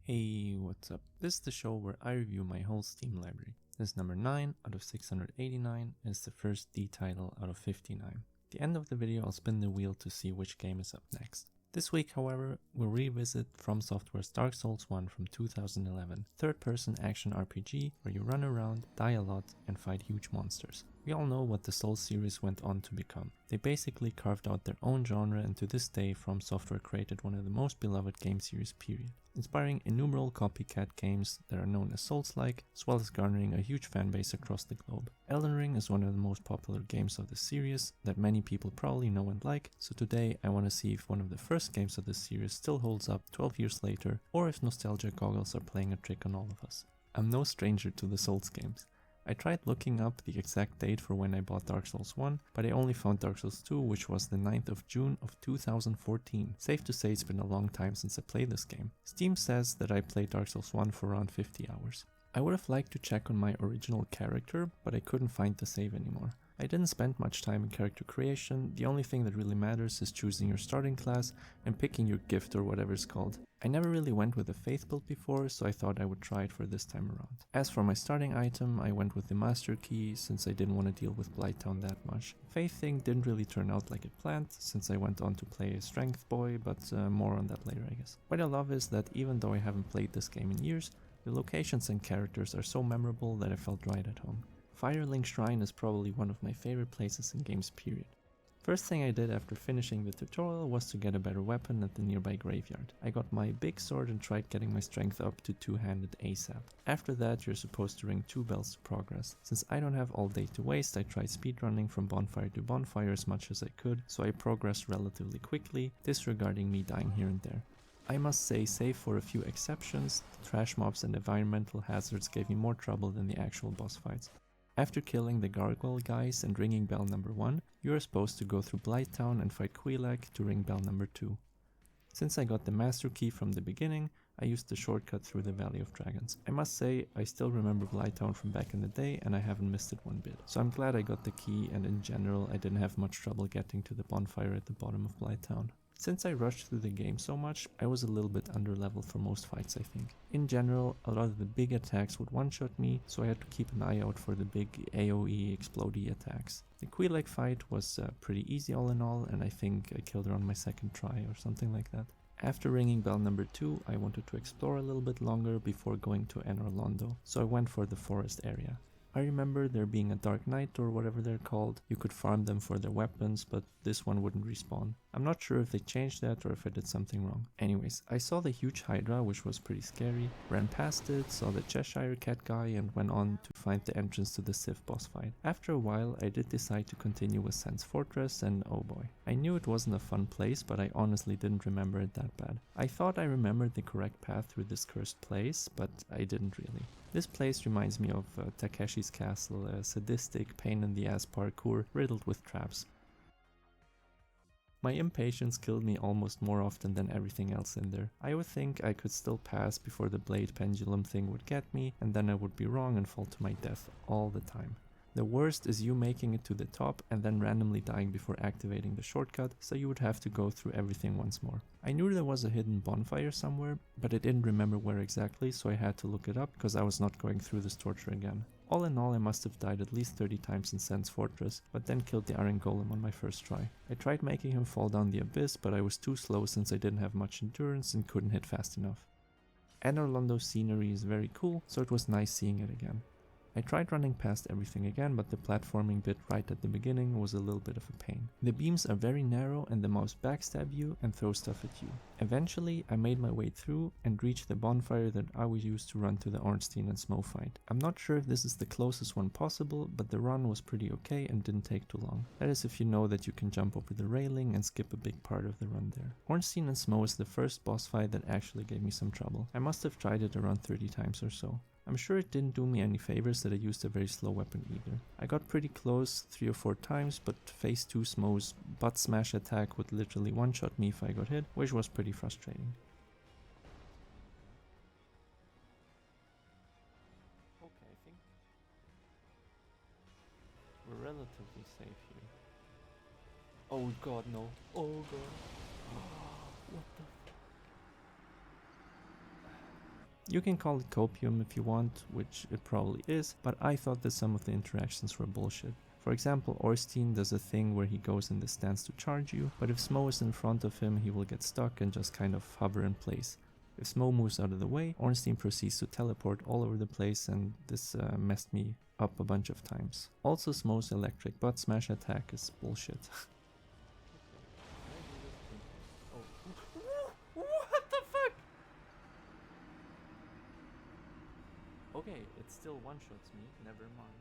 Hey, what's up? This is the show where I review my whole Steam library. This is number 9 out of 689 and it's the first D title out of 59. At the end of the video I'll spin the wheel to see which game is up next. This week, however, we'll revisit From Software's Dark Souls 1 from 2011, third-person action RPG where you run around, die a lot, and fight huge monsters. We all know what the Souls series went on to become. They basically carved out their own genre, and to this day From Software created one of the most beloved game series period, inspiring innumerable copycat games that are known as Souls-like, as well as garnering a huge fanbase across the globe. Elden Ring is one of the most popular games of the series that many people probably know and like, so today I want to see if one of the first games of the series still holds up 12 years later, or if nostalgia goggles are playing a trick on all of us. I'm no stranger to the Souls games. I tried looking up the exact date for when I bought Dark Souls 1, but I only found Dark Souls 2, which was the 9th of June of 2014. Safe to say it's been a long time since I played this game. Steam says that I played Dark Souls 1 for around 50 hours. I would have liked to check on my original character, but I couldn't find the save anymore. I didn't spend much time in character creation. The only thing that really matters is choosing your starting class and picking your gift or whatever it's called. I never really went with a faith build before, so I thought I would try it for this time around. As for my starting item, I went with the master key since I didn't want to deal with Blighttown that much. Faith thing didn't really turn out like it planned since I went on to play a strength boy, but more on that later I guess. What I love is that even though I haven't played this game in years, the locations and characters are so memorable that I felt right at home. Firelink Shrine is probably one of my favorite places in games period. First thing I did after finishing the tutorial was to get a better weapon at the nearby graveyard. I got my big sword and tried getting my strength up to two-handed ASAP. After that you're supposed to ring 2 bells to progress. Since I don't have all day to waste, I tried speedrunning from bonfire to bonfire as much as I could, so I progressed relatively quickly, disregarding me dying here and there. I must say, save for a few exceptions, the trash mobs and environmental hazards gave me more trouble than the actual boss fights. After killing the gargoyle guys and ringing bell number 1, you are supposed to go through Blighttown and fight Quelaag to ring bell number 2. Since I got the master key from the beginning, I used the shortcut through the Valley of Dragons. I must say, I still remember Blighttown from back in the day and I haven't missed it one bit. So I'm glad I got the key, and in general I didn't have much trouble getting to the bonfire at the bottom of Blighttown. Since I rushed through the game so much, I was a little bit under level for most fights I think. In general, a lot of the big attacks would one-shot me, so I had to keep an eye out for the big AoE explodey attacks. The Quelaag fight was pretty easy all in all, and I think I killed her on my second try or something like that. After ringing bell number 2, I wanted to explore a little bit longer before going to Anor Londo, so I went for the forest area. I remember there being a Dark Knight or whatever they're called. You could farm them for their weapons, but this one wouldn't respawn. I'm not sure if they changed that or if I did something wrong. Anyways, I saw the huge Hydra, which was pretty scary, ran past it, saw the Cheshire Cat guy, and went on to find the entrance to the Sith boss fight. After a while, I did decide to continue with Sen's Fortress, and oh boy. I knew it wasn't a fun place, but I honestly didn't remember it that bad. I thought I remembered the correct path through this cursed place, but I didn't really. This place reminds me of Takeshi's Castle, a sadistic, pain-in-the-ass parkour riddled with traps. My impatience killed me almost more often than everything else in there. I would think I could still pass before the blade pendulum thing would get me, and then I would be wrong and fall to my death all the time. The worst is you making it to the top and then randomly dying before activating the shortcut, so you would have to go through everything once more. I knew there was a hidden bonfire somewhere, but I didn't remember where exactly, so I had to look it up because I was not going through this torture again. All in all, I must have died at least 30 times in Sen's Fortress, but then killed the Iron Golem on my first try. I tried making him fall down the abyss, but I was too slow since I didn't have much endurance and couldn't hit fast enough. Anor Londo's scenery is very cool, so it was nice seeing it again. I tried running past everything again, but the platforming bit right at the beginning was a little bit of a pain. The beams are very narrow and the mobs backstab you and throw stuff at you. Eventually, I made my way through and reached the bonfire that I would use to run to the Ornstein and Smough fight. I'm not sure if this is the closest one possible, but the run was pretty okay and didn't take too long. That is if you know that you can jump over the railing and skip a big part of the run there. Ornstein and Smough is the first boss fight that actually gave me some trouble. I must have tried it around 30 times or so. I'm sure it didn't do me any favors that I used a very slow weapon either. I got pretty close 3 or 4 times, but phase 2 Smough's butt smash attack would literally one-shot me if I got hit, which was pretty frustrating. Okay, I think we're relatively safe here. Oh god, no. Oh god. What the You can call it copium if you want, which it probably is, but I thought that some of the interactions were bullshit. For example, Orstein does a thing where he goes in the stance to charge you, but if Smo is in front of him, he will get stuck and just kind of hover in place. If Smo moves out of the way, Ornstein proceeds to teleport all over the place, and this messed me up a bunch of times. Also, Smo's electric butt smash attack is bullshit. What the fuck? Okay, it still one-shots me, never mind.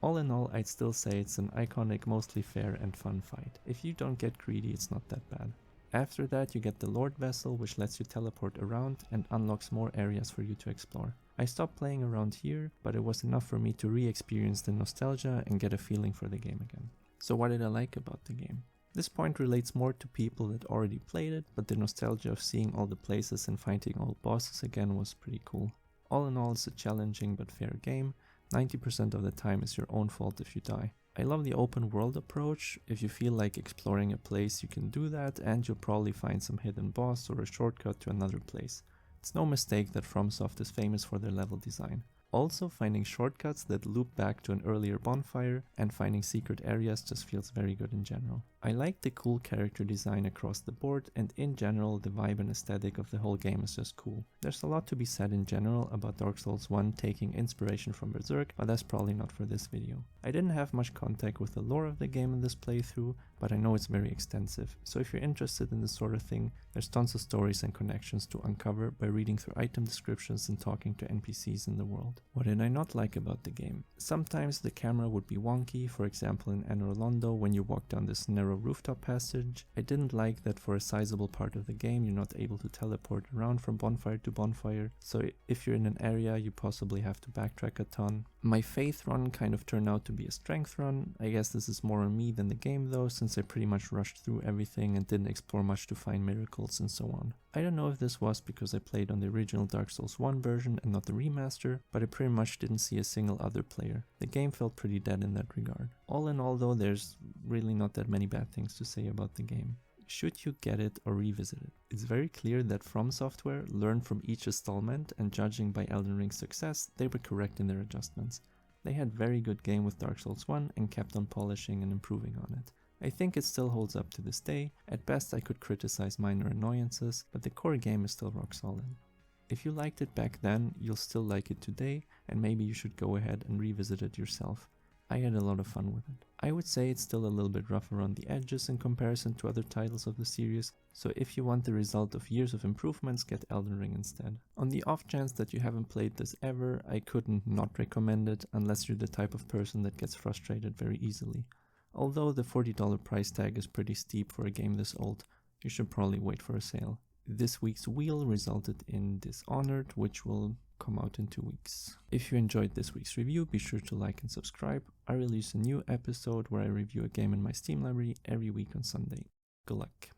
All in all, I'd still say it's an iconic, mostly fair and fun fight. If you don't get greedy, it's not that bad. After that, you get the Lord Vessel, which lets you teleport around and unlocks more areas for you to explore. I stopped playing around here, but it was enough for me to re-experience the nostalgia and get a feeling for the game again. So what did I like about the game? This point relates more to people that already played it, but the nostalgia of seeing all the places and fighting all bosses again was pretty cool. All in all, it's a challenging but fair game. 90% of the time is your own fault if you die. I love the open world approach. If you feel like exploring a place, you can do that, and you'll probably find some hidden boss or a shortcut to another place. It's no mistake that FromSoft is famous for their level design. Also, finding shortcuts that loop back to an earlier bonfire and finding secret areas just feels very good in general. I like the cool character design across the board, and in general the vibe and aesthetic of the whole game is just cool. There's a lot to be said in general about Dark Souls 1 taking inspiration from Berserk, but that's probably not for this video. I didn't have much contact with the lore of the game in this playthrough, but I know it's very extensive, so if you're interested in this sort of thing, there's tons of stories and connections to uncover by reading through item descriptions and talking to NPCs in the world. What did I not like about the game? Sometimes the camera would be wonky, for example in Anor Londo when you walk down this narrow rooftop passage. I didn't like that for a sizable part of the game you're not able to teleport around from bonfire to bonfire, so if you're in an area you possibly have to backtrack a ton. My faith run kind of turned out to be a strength run. I guess this is more on me than the game though, since I pretty much rushed through everything and didn't explore much to find miracles and so on. I don't know if this was because I played on the original Dark Souls 1 version and not the remaster, but I pretty much didn't see a single other player. The game felt pretty dead in that regard. All in all though, there's really not that many bad things to say about the game. Should you get it or revisit it? It's very clear that From Software learned from each installment, and judging by Elden Ring's success, they were correct in their adjustments. They had very good game with Dark Souls 1 and kept on polishing and improving on it. I think it still holds up to this day. At best I could criticize minor annoyances, but the core game is still rock solid. If you liked it back then, you'll still like it today, and maybe you should go ahead and revisit it yourself. I had a lot of fun with it. I would say it's still a little bit rough around the edges in comparison to other titles of the series, so if you want the result of years of improvements, get Elden Ring instead. On the off chance that you haven't played this ever, I couldn't not recommend it unless you're the type of person that gets frustrated very easily. Although the $40 price tag is pretty steep for a game this old, you should probably wait for a sale. This week's wheel resulted in Dishonored, which will come out in 2 weeks. If you enjoyed this week's review, be sure to like and subscribe. I release a new episode where I review a game in my Steam library every week on Sunday. Good luck.